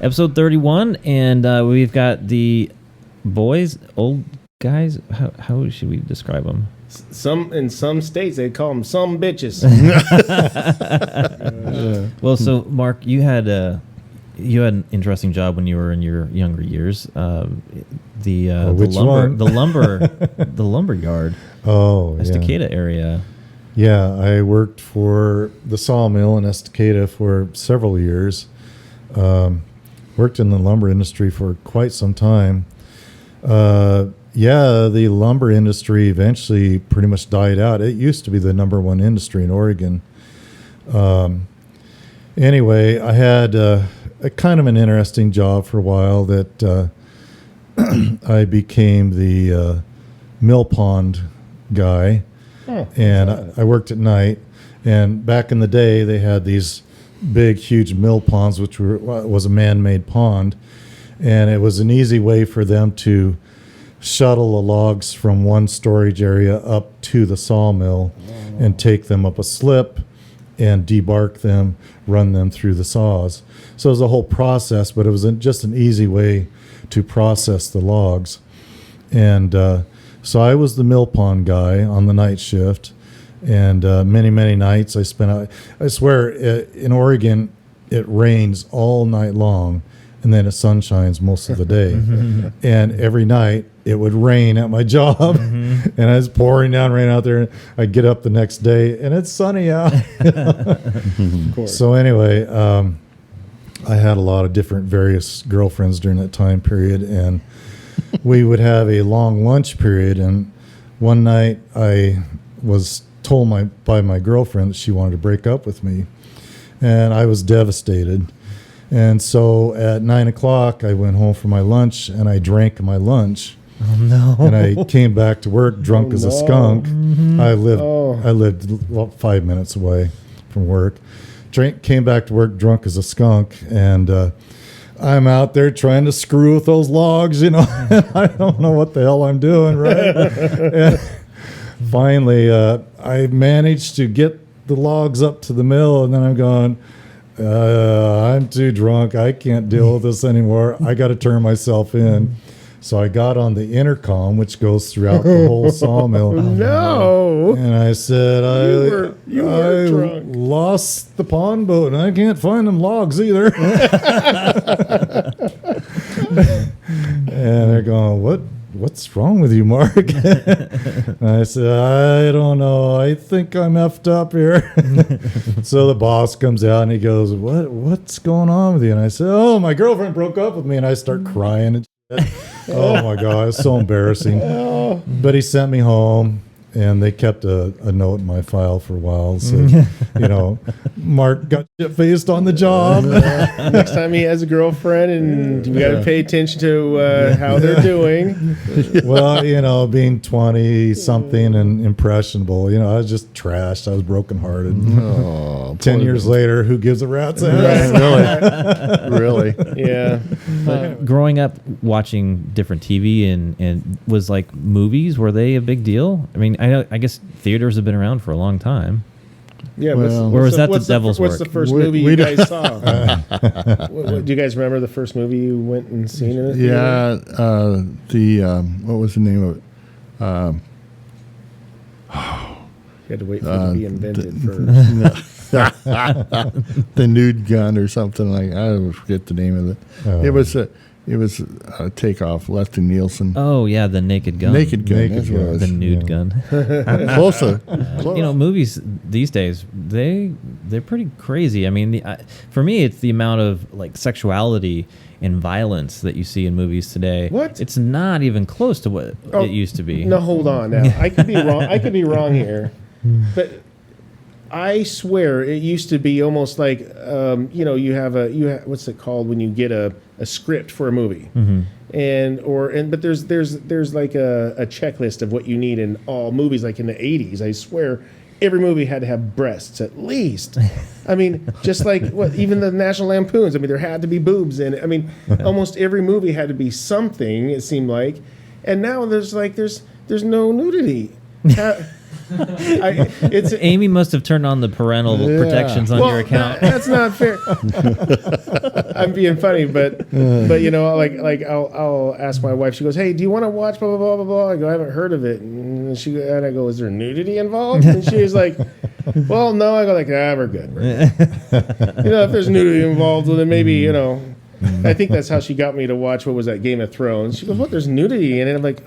Episode 31, and we've got the boys, old guys. How should we describe them? In some states they call them some bitches. Well, so Mark, you had an interesting job when you were in your younger years. The lumber yard. Oh, Estacada area. Yeah, I worked for the sawmill in Estacada for several years. Worked in the lumber industry for quite some time. The lumber industry eventually pretty much died out. It used to be the number one industry in Oregon. Anyway, I had a kind of an interesting job for a while that I became the mill pond guy. And I worked at night. And back in the day, they had these big, huge mill ponds, which was a man-made pond. And it was an easy way for them to shuttle the logs from one storage area up to the sawmill and take them up a slip and debark them, run them through the saws. So it was a whole process, but it was just an easy way to process the logs. And so I was the mill pond guy on the night shift. And many, many nights I spent, I swear, in Oregon, it rains all night long, and then it sunshines most of the day. And every night it would rain at my job, and I was pouring down rain out there. And I'd get up the next day, and it's sunny out. So anyway, I had a lot of different various girlfriends during that time period, and we would have a long lunch period. And one night I was told by my girlfriend that she wanted to break up with me, and I was devastated. And so at 9 o'clock I went home for my lunch, and I drank my lunch. Oh no! And I came back to work drunk as a skunk. I lived 5 minutes away from work. Came back to work drunk as a skunk, and I'm out there trying to screw with those logs, and I don't know what the hell I'm doing, right? And finally, I managed to get the logs up to the mill, and then I'm going, I'm too drunk. I can't deal with this anymore. I got to turn myself in. So I got on the intercom, which goes throughout the whole sawmill. No. And I said, I drunk. lost the pond boat, and I can't find them logs either. And they're going, what's wrong with you, Mark? And I said, I don't know. I think I'm effed up here. So the boss comes out, and he goes, what's going on with you? And I said, oh, my girlfriend broke up with me. And I start crying and shit. Oh, my God. It's so embarrassing. But he sent me home, and they kept a note in my file for a while. So, Mark got shit-faced on the job. Next time he has a girlfriend, and you got to pay attention to how they're doing. Well, being 20-something and impressionable, I was just trashed. I was brokenhearted. Oh, 10 years later, who gives a rat's ass? Really? Yeah. Growing up watching different TV and was like movies, were they a big deal? I mean, I guess theaters have been around for a long time. Yeah, or was that the Devil's Work? What's the first movie you guys saw? Do you guys remember the first movie you went and seen in the theater? What was the name of it? You had to wait for it to be invented first. The Nude Gun or something like. I forget the name of it. It was a Takeoff, Leslie Nielsen. Oh yeah, the Naked Gun. Naked Gun. That's what it was. The Nude Gun. Close. Movies these days they're pretty crazy. I mean, for me, it's the amount of like sexuality and violence that you see in movies today. What? It's not even close to what it used to be. No, hold on now. I could be wrong. I could be wrong here, but I swear it used to be almost like you have what's it called when you get a script for a movie, but there's like a checklist of what you need in all movies. Like in the 80s, I swear every movie had to have breasts at least. I mean, just like even the National Lampoons. I mean, there had to be boobs in it. I mean, almost every movie had to be something. It seemed like, and now there's no nudity. It's Amy must have turned on the parental protections on your account. That's not fair. I'm being funny, but you know, like I'll ask my wife. She goes, "Hey, do you want to watch blah blah blah blah blah?" I go, "I haven't heard of it." And I go, "Is there nudity involved?" And she's like, "Well, no." I go like, we're good. You know, if there's nudity involved, well, then maybe, you know. I think that's how she got me to watch, what was that, Game of Thrones. She goes, "What, there's nudity in it?" I'm like,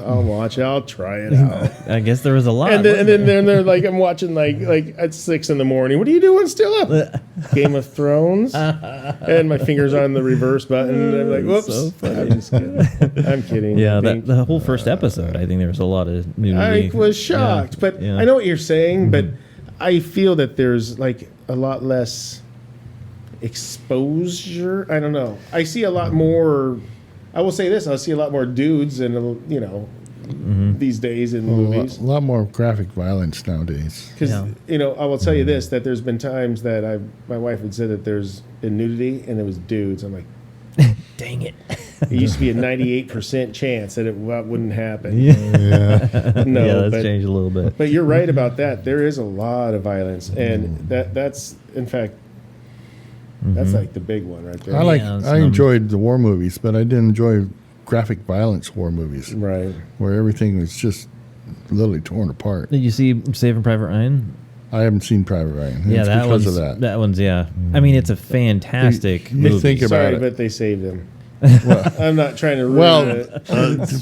"I'll watch it. I'll try it out." I guess there was a lot. And then they're like, I'm watching like at 6 a.m. What are you doing still up? Game of Thrones. And my finger's on the reverse button. And I'm like, whoops. So funny. I'm just kidding. I'm kidding. Yeah, the whole first episode, I think there was a lot of nudity. I was shocked. Yeah. But Yeah. I know what you're saying, but I feel that there's like a lot less exposure. I don't know. I see a lot more. I will say this: I see a lot more dudes, and you know, these days in movies. A lot more graphic violence nowadays. Because Yeah. you know, I will tell you this: that there's been times that my wife would say that there's been nudity, and it was dudes. I'm like, Dang it. it used to be a 98% chance that that wouldn't happen. Yeah, No, yeah, that's but changed a little bit. but you're right about that. There is a lot of violence, and that's in fact. That's like the big one right there. Yeah, I enjoyed the war movies, but I didn't enjoy graphic violence war movies Right. where everything was just literally torn apart. Did you see Saving Private Ryan? I haven't seen Private Ryan. Yeah, It's that because one's of that. one's yeah. I mean, it's a fantastic You movie. think about Sorry, it. but they saved him. I'm not trying to ruin Well, it.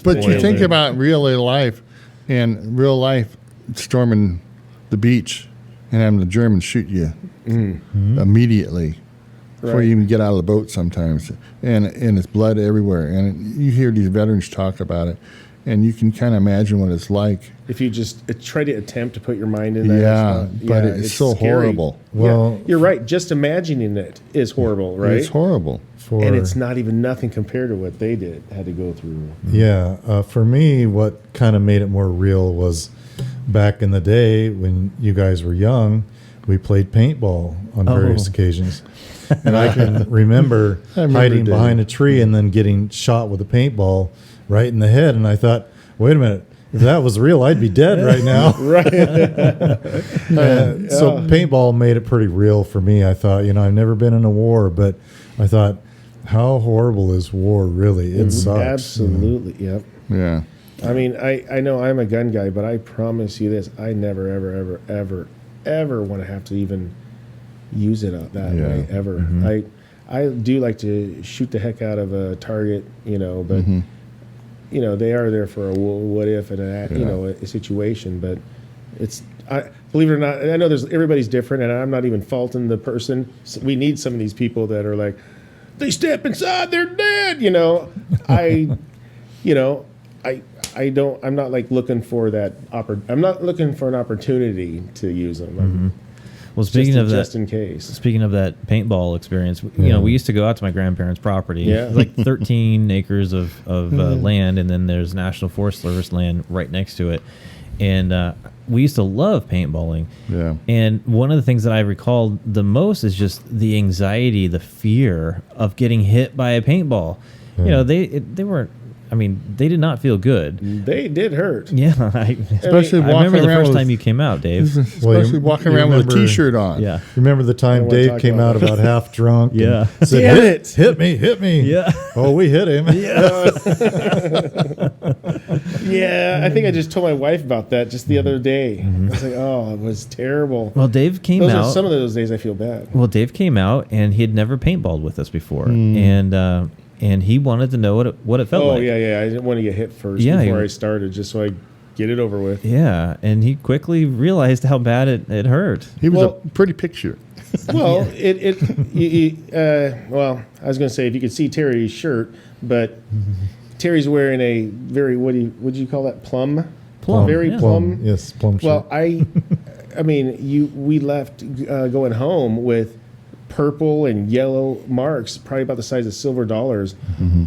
but you think Spoiler. about real life and real life storming the beach and having the Germans shoot you immediately before Right. you even get out of the boat sometimes. And it's blood everywhere. And you hear these veterans talk about it, and you can kind of imagine what it's like. If you just try to attempt to put your mind in that, Yeah, but it's so scary. horrible. Well, Yeah, you're right. Just imagining it is horrible, right? It's horrible. And it's not even nothing compared to what they had to go through. Yeah, for me, what kind of made it more real was back in the day when you guys were young, we played paintball on various occasions. And I can remember, hiding Dave. behind a tree and then getting shot with a paintball right in the head. And I thought, wait a minute, if that was real, I'd be dead right now. Right. So paintball made it pretty real for me. I thought, I've never been in a war, but I thought, how horrible is war really? It sucks. Absolutely. Yep. Yeah. I mean, I know I'm a gun guy, but I promise you this: I never, ever, ever, ever, ever want to have to even use it that way ever. I do like to shoot the heck out of a target, but they are there for a what if and a situation. But believe it or not, I know everybody's different, and I'm not even faulting the person. We need some of these people that are like, they step inside, they're dead. I'm not like looking for that. I'm not looking for an opportunity to use them. Well, speaking of that, just in case. Speaking of that paintball experience, we used to go out to my grandparents' property. Yeah. It's like 13 acres of land, and then there's National Forest Service land right next to it. And we used to love paintballing. Yeah. And one of the things that I recalled the most is just the anxiety, the fear of getting hit by a paintball. They weren't. I mean, they did not feel good. They did hurt. Yeah, Especially I walking remember the around first with- time you came out, Dave. Especially walking you around with a remember- T-shirt on. Yeah. Remember the time wanna Dave talk came about out about half drunk? and Yeah. said, Damn hit it. hit me. Yeah. Oh, we hit him. Yeah, I think I just told my wife about that just the other day. I was like, oh, it was terrible. Well, Dave came Those out. are some of those days I feel bad. Well, Dave came out, and he had never paintballed with us before, and he wanted to know what it felt Oh, like. yeah. I didn't want to get hit first Yeah, before he- I started, just so I get it over with. Yeah, and he quickly realized how bad it hurt. He was Well- a pretty picture. Well, well, I was going to say if you could see Terry's shirt, but Terry's wearing a very what do you call that? Plum. Very yeah. plum. Yes, plum shirt. Well, I mean, we left going home with purple and yellow marks, probably about the size of silver dollars,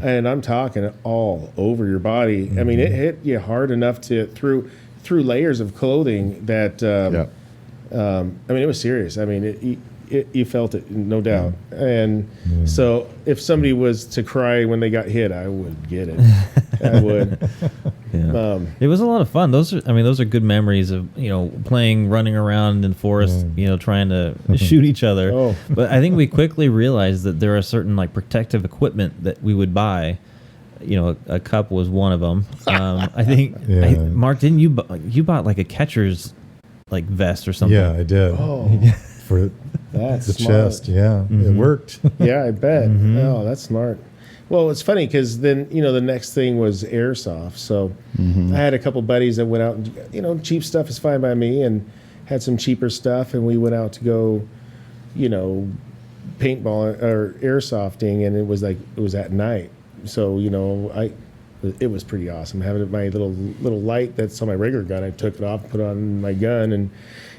and I'm talking all over your body. I mean, it hit you hard enough through layers of clothing that. I mean, it was serious. I mean, you felt it, no doubt. And so if somebody was to cry when they got hit, I would get it. I would. Yeah. It was a lot of fun. Those are good memories of, playing, running around in the forest, trying to shoot each other. Oh. But I think we quickly realized that there are certain like protective equipment that we would buy. A cup was one of them. I think, Mark, didn't you bought like a catcher's like vest or something? Yeah, I did. Oh, For that's the smart. chest. Yeah, it worked. Yeah, I bet. Oh, that's smart. Well, it's funny because then, the next thing was airsoft. So I had a couple buddies that went out and, cheap stuff is fine by me, and had some cheaper stuff. And we went out to go, paintball or airsofting. And it was at night. So, it was pretty awesome. Having my little light that's on my regular gun, I took it off, put it on my gun,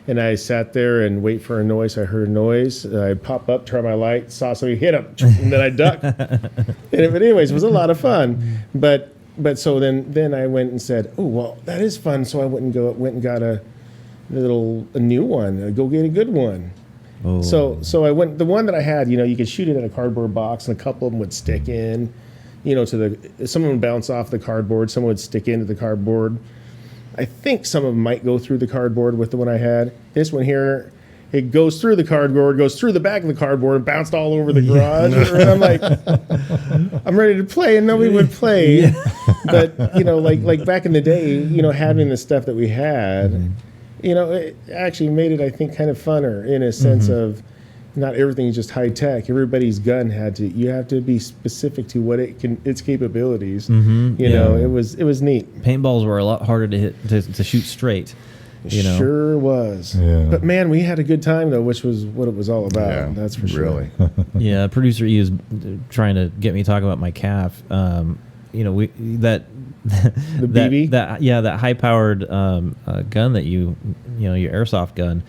and I sat there and wait for a noise. I heard a noise. I'd pop up, turn my light, saw somebody hit him, and then I ducked. But anyways, it was a lot of fun. But so then I went and said, oh, well, that is fun. So I went and got a new one. Go get a good one. Oh. So I went, the one that I had, you could shoot it in a cardboard box, and a couple of them would stick in, some would bounce off the cardboard, some would stick into the cardboard. I think some of them might go through the cardboard with the one I had. This one here, it goes through the cardboard, goes through the back of the cardboard, and bounced all over the garage. And I'm like, I'm ready to play, and nobody would play. Yeah. But, like back in the day, having the stuff that we had, it actually made it, I think, kind of funner in a sense of not everything is just high tech. Everybody's gun you have to be specific to what its capabilities. It was neat. Paintballs were a lot harder to hit, to shoot straight. Sure was. Yeah. But man, we had a good time though, which was what it was all about. Yeah, that's for sure. Really. Yeah, producer E is trying to get me to talk about my calf. The BB? That high powered gun that your airsoft gun.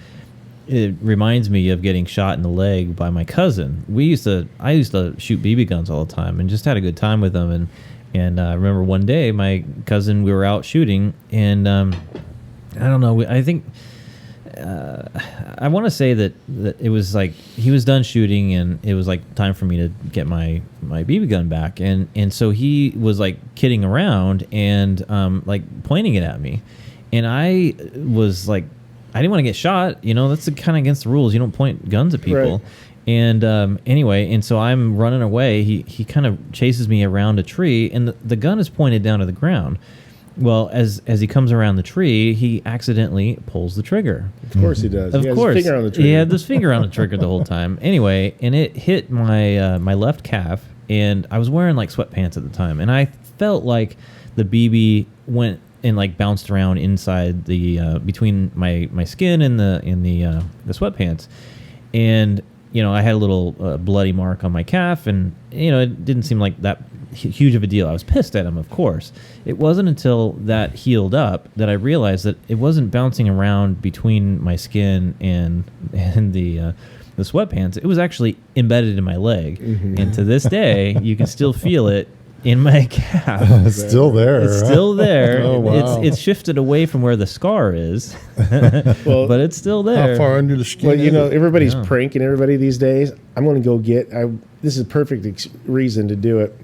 It reminds me of getting shot in the leg by my cousin. I used to shoot BB guns all the time and just had a good time with them. And I remember one day my cousin, we were out shooting, and I don't know. I think I want to say that it was like he was done shooting, and it was like time for me to get my BB gun back. And so he was like kidding around and like pointing it at me, and I was like, I didn't want to get shot. That's kind of against the rules. You don't point guns at people. Right. And anyway, and so I'm running away. He kind of chases me around a tree, and the gun is pointed down to the ground. Well, as he comes around the tree, he accidentally pulls the trigger. Of course he does. Of course. His finger on the trigger. He had this finger on the trigger the whole time. Anyway, and it hit my my left calf, and I was wearing like sweatpants at the time, and I felt like the BB went and like bounced around inside the between my skin and the sweatpants, and I had a little bloody mark on my calf, and it didn't seem like that huge of a deal. I was pissed at him, of course. It wasn't until that healed up that I realized that it wasn't bouncing around between my skin and the sweatpants. It was actually embedded in my leg, and to this day you can still feel it in my calf. It's still there. It's still there. Oh, wow. It's shifted away from where the scar is, but it's still there. How far under the skin? Well, everybody's pranking everybody these days. I'm going to go this is a perfect reason to do it.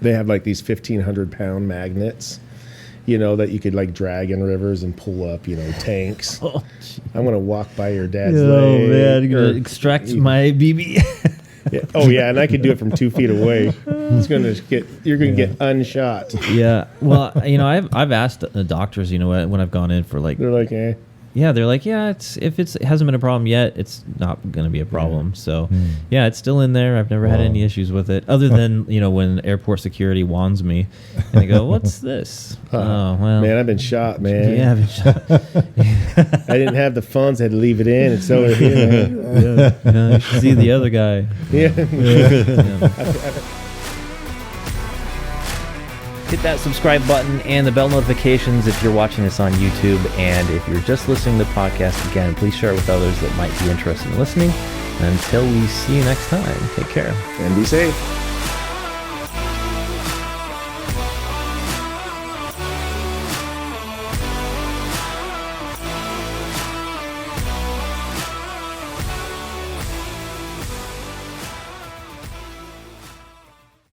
They have like these 1,500-pound magnets, that you could like drag in rivers and pull up, tanks. Oh, I'm going to walk by your dad's leg. Oh, man, you're going to extract my BB. Yeah. Oh yeah, and I could do it from 2 feet away. You're going to get unshot. Yeah. Well, I've asked the doctors, when I've gone in for like, They're like, eh. Yeah, they're like, yeah, it hasn't been a problem yet, it's not going to be a problem. Yeah. So, yeah, it's still in there. I've never had any issues with it, other than when airport security wands me, and they go, "What's this?" Oh, well, man, I've been shot, man. Yeah, I've been shot. I didn't have the funds. I had to leave it in. It's over here, man. Yeah, you should see the other guy. Yeah. Hit that subscribe button and the bell notifications if you're watching this on YouTube. And if you're just listening to the podcast, again, please share it with others that might be interested in listening. And until we see you next time, take care. And be safe.